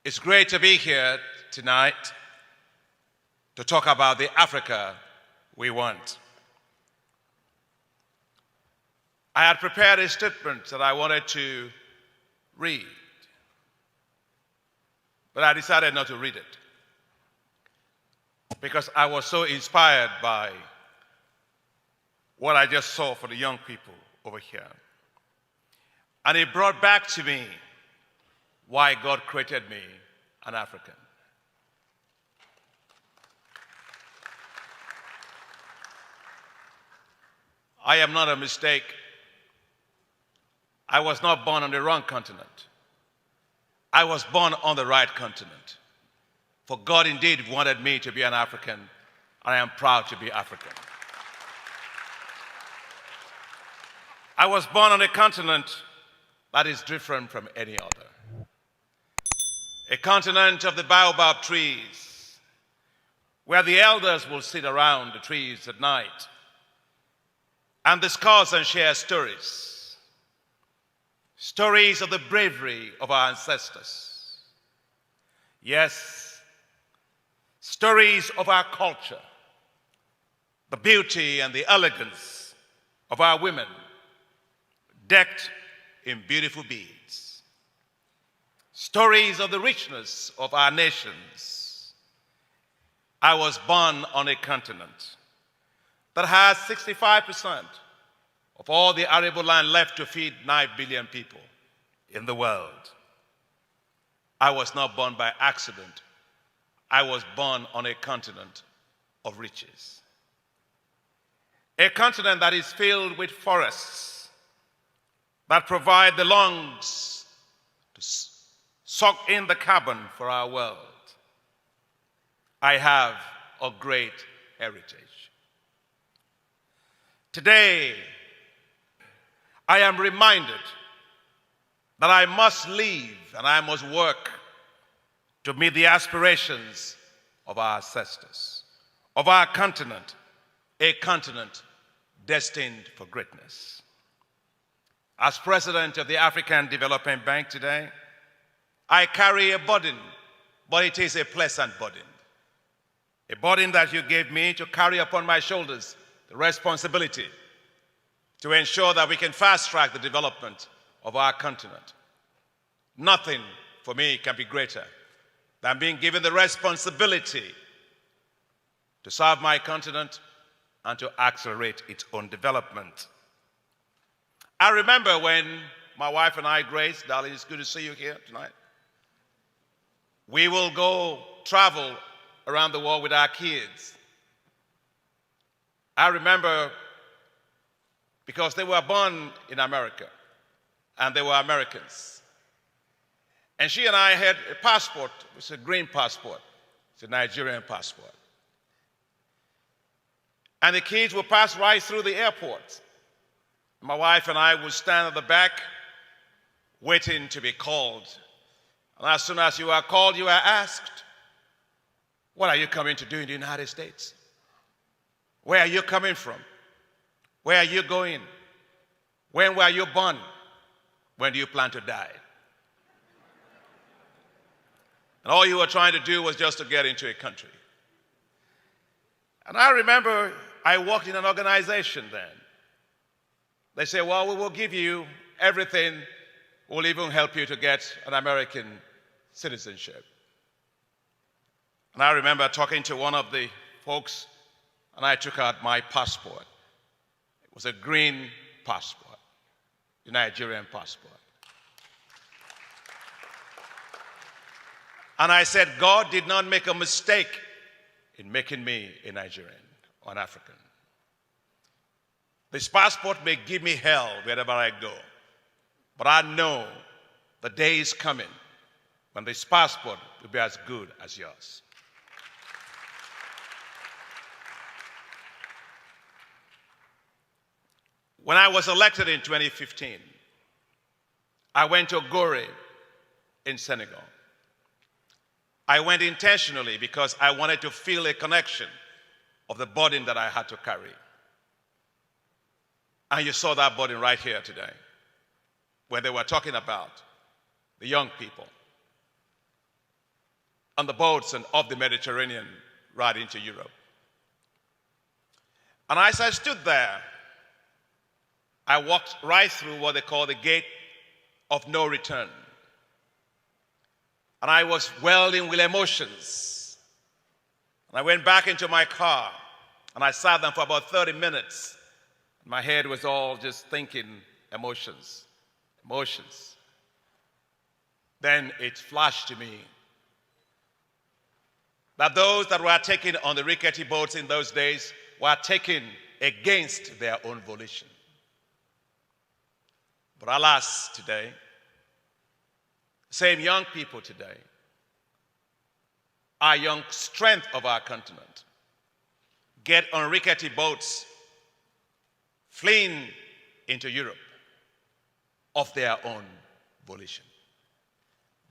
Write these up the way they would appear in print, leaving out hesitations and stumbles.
It's great to be here tonight to talk about the Africa we want. I had prepared a statement that I wanted to read, but I decided not to read it because I was so inspired by what I just saw for the young people over here. And it brought back to me why God created me an African. I am not a mistake. I was not born on the wrong continent. I was born on the right continent. For God indeed wanted me to be an African, and I am proud to be African. I was born on a continent that is different from any other. A continent of the baobab trees, where the elders will sit around the trees at night and discuss and share stories. Stories of the bravery of our ancestors. Yes, stories of our culture, the beauty and the elegance of our women, decked in beautiful beads. Stories of the richness of our nations. I was born on a continent that has 65% of all the arable land left to feed 9 billion people in the world. I was not born by accident. I was born on a continent of riches. A continent that is filled with forests that provide the lungs to suck in the carbon for our world. I have a great heritage. Today, I am reminded that I must live and I must work to meet the aspirations of our ancestors, of our continent, a continent destined for greatness. As president of the African Development Bank today, I carry a burden, but it is a pleasant burden. A burden that you gave me to carry upon my shoulders the responsibility to ensure that we can fast-track the development of our continent. Nothing for me can be greater than being given the responsibility to serve my continent and to accelerate its own development. I remember when my wife and I, Grace, darling, it's good to see you here tonight. We will go travel around the world with our kids. I remember because they were born in America and they were Americans. And she and I had a passport. It's a green passport. It's a Nigerian passport. And the kids would pass right through the airport. My wife and I would stand at the back waiting to be called. And as soon as you are called, you are asked, what are you coming to do in the United States? Where are you coming from? Where are you going? When were you born? When do you plan to die? And all you were trying to do was just to get into a country. And I remember I worked in an organization then. They say, well, we will give you everything. We'll even help you to get an American citizenship. And I remember talking to one of the folks, and I took out my passport. It was a green passport, a Nigerian passport. And I said, God did not make a mistake in making me a Nigerian or an African. This passport may give me hell wherever I go, but I know the day is coming when this passport will be as good as yours. When I was elected in 2015, I went to Gore in Senegal. I went intentionally because I wanted to feel a connection of the burden that I had to carry. And you saw that burden right here today when they were talking about the young people. on the boats and off the Mediterranean right into Europe. And as I stood there, I walked right through what they call the gate of no return. And I was welding with emotions. And I went back into my car and I sat there for about 30 minutes. My head was all just thinking emotions, emotions. Then it flashed to me that those that were taken on the rickety boats in those days were taken against their own volition. But alas, today, same young people today, our young strength of our continent, get on rickety boats, fleeing into Europe of their own volition.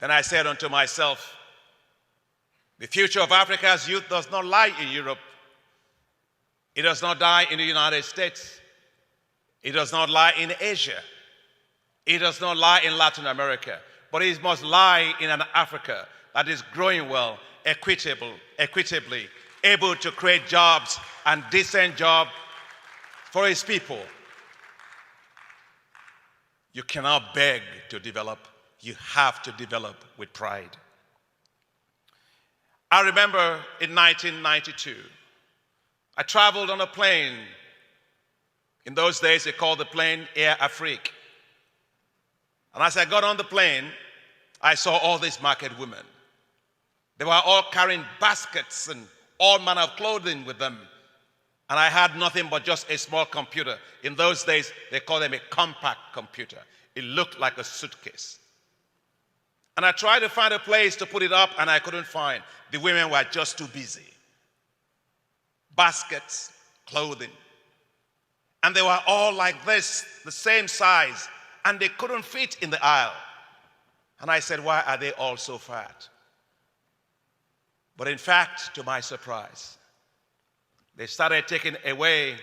Then I said unto myself, the future of Africa's youth does not lie in Europe. It does not lie in the United States. It does not lie in Asia. It does not lie in Latin America. But it must lie in an Africa that is growing well, equitably, able to create jobs and decent jobs for its people. You cannot beg to develop. You have to develop with pride. I remember in 1992, I traveled on a plane. In those days, they called the plane Air Afrique. And as I got on the plane, I saw all these market women. They were all carrying baskets and all manner of clothing with them. And I had nothing but just a small computer. In those days, they called them a compact computer. It looked like a suitcase. And I tried to find a place to put it up, and I couldn't find. The women were just too busy. Baskets, clothing. And they were all like this, the same size, and they couldn't fit in the aisle. And I said, why are they all so fat? But in fact, to my surprise, they started taking away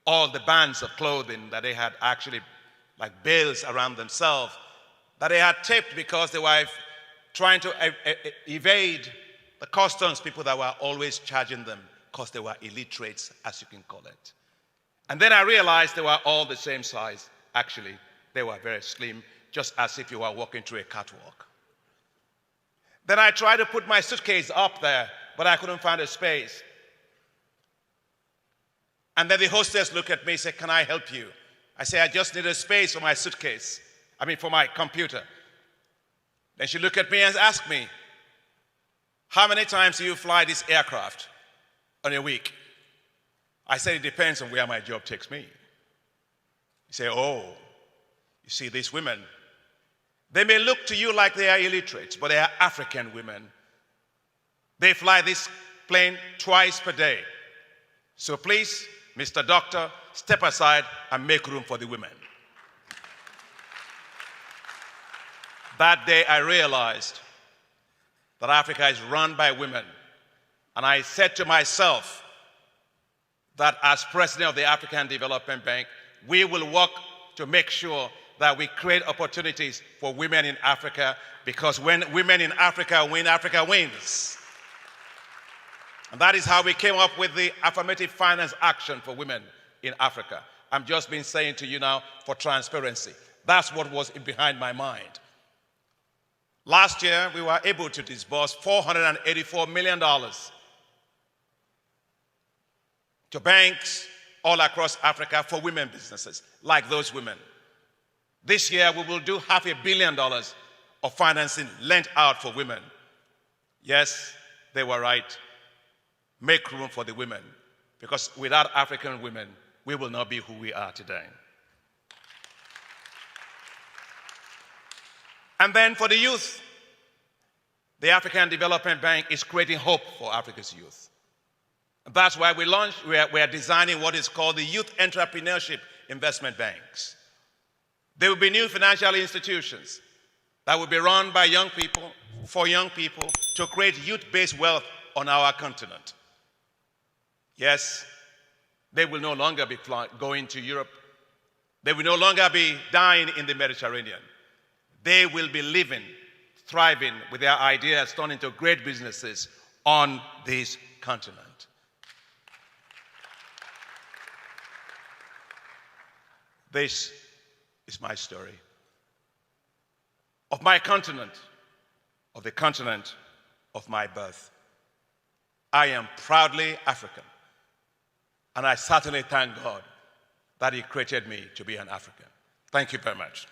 all the bands of clothing that they had actually like bales around themselves that they had taped because they were trying to evade the customs people that were always charging them because they were illiterates, as you can call it. And then I realized they were all the same size. Actually, they were very slim, just as if you were walking through a catwalk. Then I tried to put my suitcase up there, but I couldn't find a space. And then the hostess looked at me and said, can I help you? I said, I just need a space for my suitcase. For my computer. Then she looked at me and asked me, how many times do you fly this aircraft on a week? I said, it depends on where my job takes me. You say, oh, you see these women, they may look to you like they are illiterate, but they are African women. They fly this plane twice per day. So please, Mr. Doctor, step aside and make room for the women. That day I realized that Africa is run by women. And I said to myself that as president of the African Development Bank, we will work to make sure that we create opportunities for women in Africa, because when women in Africa win, Africa wins. And that is how we came up with the affirmative finance action for women in Africa. I'm just been saying to you now for transparency. That's what was behind my mind. Last year, we were able to disburse $484 million to banks all across Africa for women businesses, like those women. This year, we will do $500 million of financing lent out for women. Yes, they were right. Make room for the women, because without African women, we will not be who we are today. And then for the youth, the African Development Bank is creating hope for Africa's youth. And that's why we are designing what is called the Youth Entrepreneurship Investment Banks. There will be new financial institutions that will be run by young people, for young people, to create youth-based wealth on our continent. Yes, they will no longer be going to Europe. They will no longer be dying in the Mediterranean. They will be living thriving with their ideas turned into great businesses on this continent. This is my story of my continent, of the continent of my birth. I am proudly African, and I certainly thank God that He created me to be an African. Thank you very much.